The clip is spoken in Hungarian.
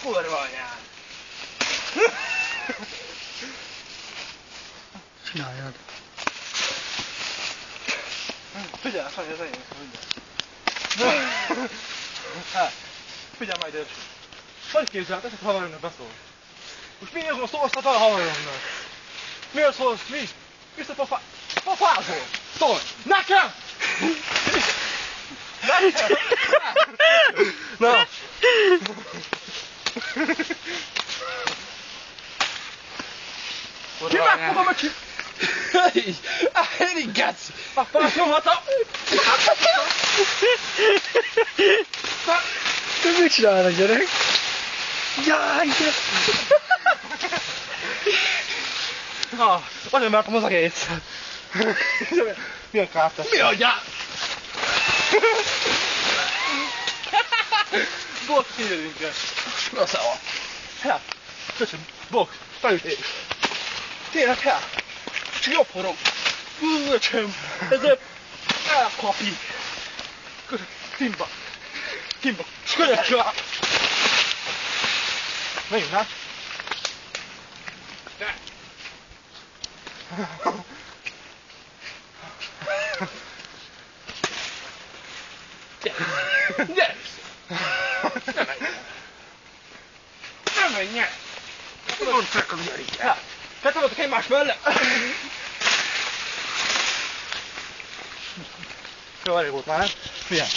Kurva anyád! Csináljad. Figyelj, Sanyi, az enyém, figyelj. Hát, figyelj majd őt. Hogy képzeld, ezt a haveromnak beszól. Most miért van szó azt a haveromnak? Miért szólsz, mi? Vissza pofázol! Szólj! Nekem! Nekem! Na! Ki megfogom a ki... Én geci! A faszomat a... Te mit csinálnak, gyerek? Jaj, gyerek! Na, azért mertem az egész. Milyen kárt tesz? Mi adjál? Bok, kinyerünk el. Na szava. Hát, köszönöm. Bok, felütés. Tényleg hát. Jobb horog. Öcsöm. Ez elkapi. Timba. Timba. Könyökkel. Menjünk, hát. Ne. Gyere! Nem menj el! Mondd fel a gyerek! Te voltak egymás mellett! Jó, elég volt már, nem? Figyelj!